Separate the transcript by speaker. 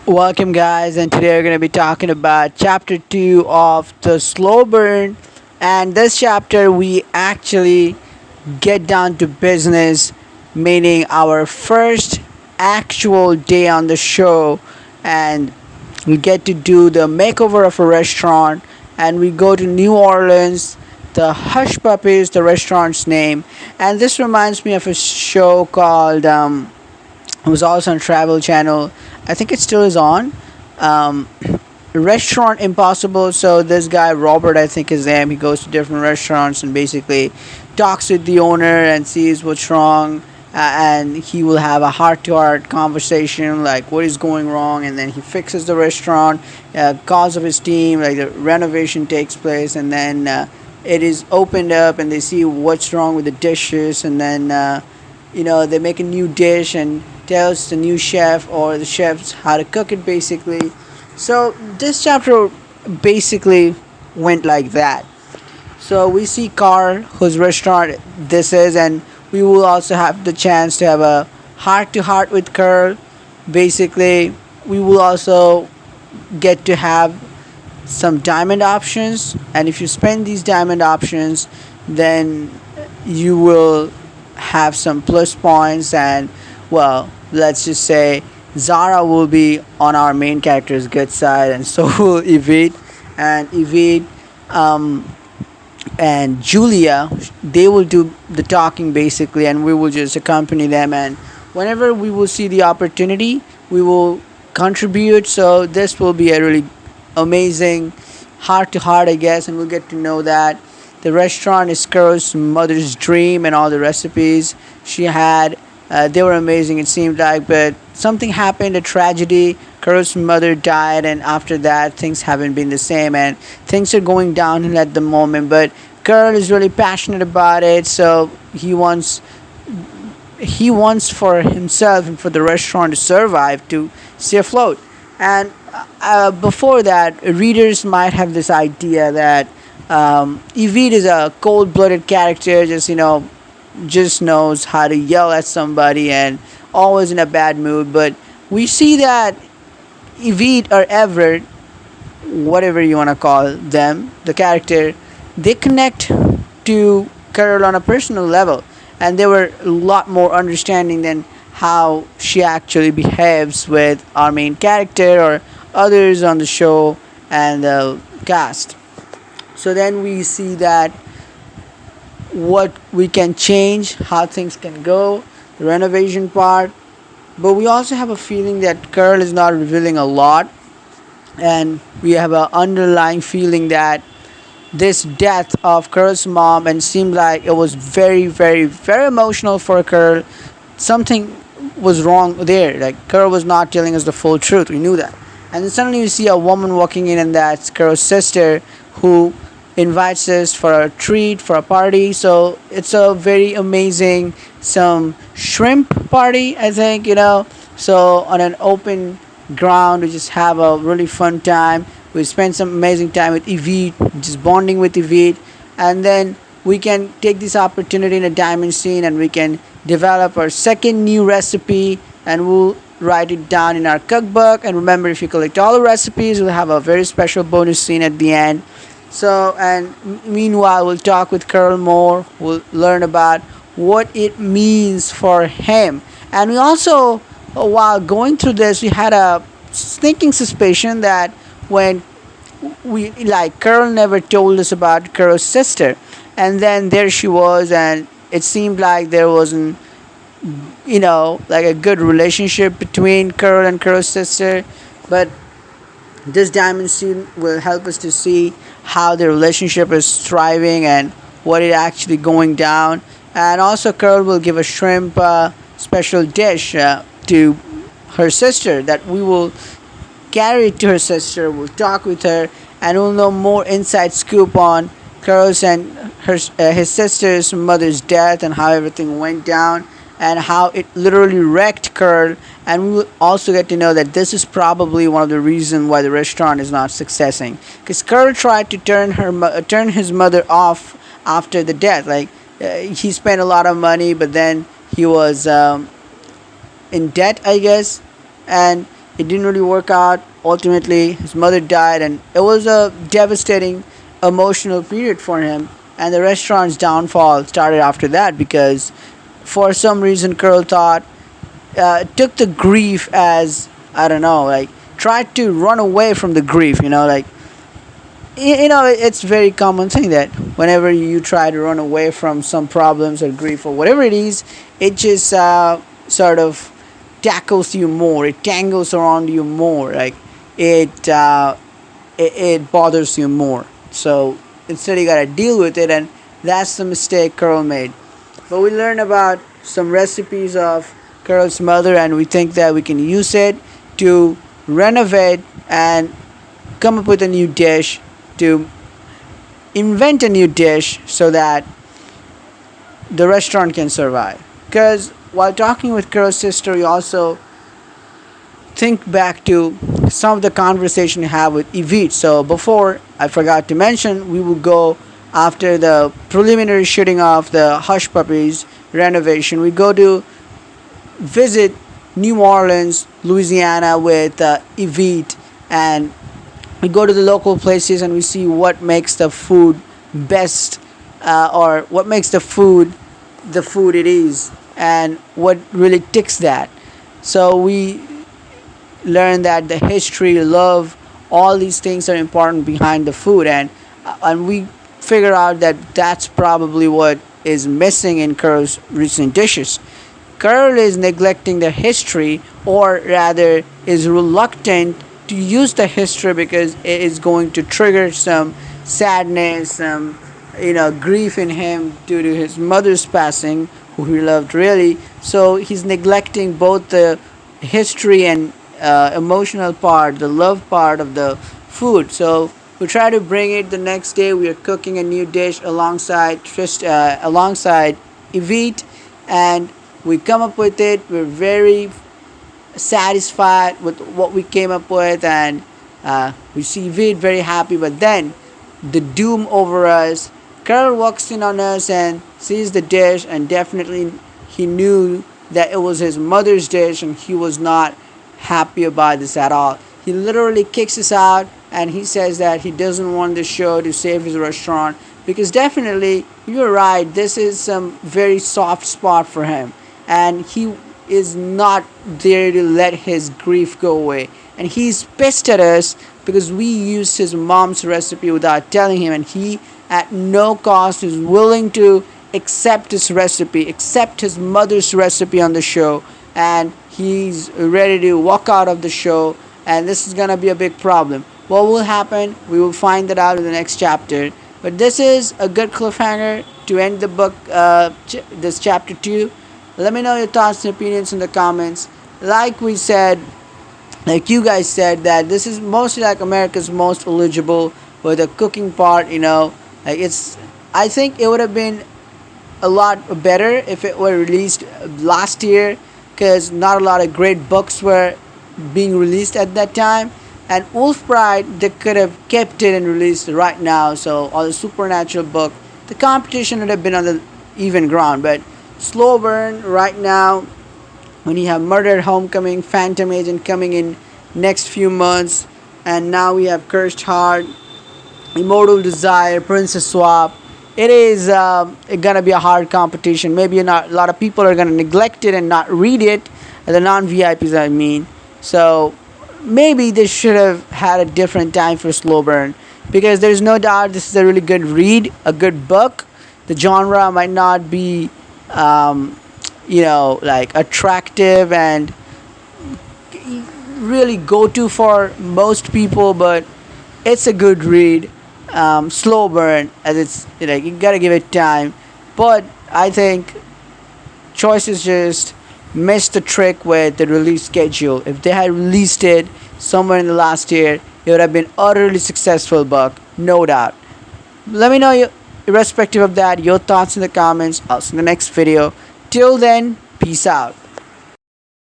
Speaker 1: Welcome, guys, and today we're going to be talking about chapter 2 of the slow burn. And this chapter, we actually get down to business, meaning our first actual day on the show, and we get to do the makeover of a restaurant. And we go to New Orleans. The Hush Puppies, the restaurant's name, and this reminds me of a show called it was also on Travel Channel. I think it still is on. Um, Restaurant Impossible. So this guy Robert, I think his name, he goes to different restaurants and basically talks with the owner and sees what's wrong. And he will have a heart-to-heart conversation, like what is going wrong, and then he fixes the restaurant. Cause of his team, like the renovation takes place, and then it is opened up, and they see what's wrong with the dishes, and then they make a new dish and tells the new chef or the chefs how to cook it basically. So this chapter basically went like that. So we see Carl, whose restaurant this is, and we will also have the chance to have a heart to heart with Carl. Basically, we will also get to have some diamond options, and if you spend these diamond options, then you will have some plus points. And well, let's just say Zara will be on our main character's good side, and so will Evie. And Evie and Julia, they will do the talking basically, and we will just accompany them. And whenever we will see the opportunity, we will contribute. So this will be a really amazing heart to heart, I guess, and we'll get to know that the restaurant is Carol's mother's dream, and all the recipes she had, they were amazing, it seemed like. But something happened, a tragedy. Carol's mother died, and after that, things haven't been the same, and things are going downhill at the moment. But Carol is really passionate about it, so he wants for himself and for the restaurant to survive, to stay afloat. And before that, readers might have this idea that Evie is a cold-blooded character, just knows how to yell at somebody and always in a bad mood. But we see that Evie or Everett, whatever you want to call them, the character, they connect to Carol on a personal level, and they were a lot more understanding than how she actually behaves with our main character or others on the show and the cast. So then we see that what we can change, how things can go, the renovation part. But we also have a feeling that Carl is not revealing a lot, and we have an underlying feeling that this death of Carl's mom, and seemed like it was very, very, very emotional for Carl. Something was wrong there. Like Carl was not telling us the full truth. We knew that. And then suddenly we see a woman walking in, and that's Carl's sister, who invites us for a treat, for a party. So it's a very amazing, some shrimp party, I think. So on an open ground, we just have a really fun time. We spend some amazing time with Evie, just bonding with Evie. And then we can take this opportunity in a diamond scene, and we can develop our second new recipe, and we'll write it down in our cookbook. And remember, if you collect all the recipes, we'll have a very special bonus scene at the end. So, and meanwhile, we'll talk with Carl more. We'll learn about what it means for him. And we also, while going through this, we had a sneaking suspicion that when Carl never told us about Carl's sister, and then there she was, and it seemed like there wasn't, like a good relationship between Carl and Carl's sister. But this diamond scene will help us to see how the relationship is thriving and what is actually going down. And also, Carl will give a shrimp special dish to her sister, that we will carry it to her sister. We'll talk with her, and we'll know more inside scoop on Carl's and his sister's mother's death, and how everything went down, and how it literally wrecked Carl. And we will also get to know that this is probably one of the reasons why the restaurant is not successing, because Carl tried to turn his mother off after the death. He spent a lot of money, but then he was in debt, I guess, and it didn't really work out. Ultimately, his mother died, and it was a devastating emotional period for him. And the restaurant's downfall started after that because, for some reason, Carl thought took the grief as, I don't know, like tried to run away from the grief. Like it's very common thing that whenever you try to run away from some problems or grief or whatever it is, it just sort of tackles you more. It tangles around you more. Like it it bothers you more. So instead, you gotta deal with it, and that's the mistake Carl made. But we learn about some recipes of Carl's mother, and we think that we can use it to renovate and come up with a new dish, to invent a new dish so that the restaurant can survive. Because while talking with Carol's sister, we also think back to some of the conversation we have with Evite. So before, I forgot to mention, we will go after the preliminary shooting of the Hush Puppies renovation. We go to visit New Orleans, Louisiana with Evite, and we go to the local places and we see what makes the food best, or what makes the food it is, and what really ticks that. So we learn that the history, love, all these things are important behind the food, and we figure out that that's probably what is missing in Carl's recent dishes. Carl is neglecting the history, or rather is reluctant to use the history because it is going to trigger some sadness, some grief in him due to his mother's passing, who he loved really. So he's neglecting both the history and emotional part, the love part of the food. So we try to bring it the next day. We are cooking a new dish alongside Evite, and we come up with it. We're very satisfied with what we came up with, and we see Evite very happy. But then the doom over us. Carl walks in on us and sees the dish, and definitely he knew that it was his mother's dish, and he was not happy about this at all. He literally kicks us out, and he says that he doesn't want the show to save his restaurant because definitely you're right, this is some very soft spot for him, and he is not there to let his grief go away. And he's pissed at us because we used his mom's recipe without telling him, and he at no cost is willing to accept his recipe, accept his mother's recipe on the show, and he's ready to walk out of the show, and this is gonna be a big problem. What will happen? We will find that out in the next chapter. But this is a good cliffhanger to end the book, this chapter 2. Let me know your thoughts and opinions in the comments. Like we said, like you guys said, that this is mostly like America's Most Eligible with the cooking part, Like I think it would have been a lot better if it were released last year, because not a lot of great books were being released at that time. And Wolf Pride, they could have kept it and released it right now. So all the supernatural book, the competition would have been on the even ground. But slow burn right now, when you have Murdered Homecoming, Phantom Agent coming in next few months, and now we have Cursed Heart, Immortal Desire, Princess Swap. It is gonna be a hard competition. Maybe not a lot of people are gonna neglect it and not read it, the non-VIPs I mean. So maybe they should have had a different time for Slow Burn, because there's no doubt this is a really good read, a good book. The genre might not be like attractive and really go to for most people, but it's a good read. Slow burn, as it's you gotta give it time. But I think choices just missed the trick with the release schedule. If they had released it somewhere in the last year, it would have been utterly successful book, no doubt. Let me know irrespective of that, your thoughts in the comments. I'll see you in the next video. Till then, peace out.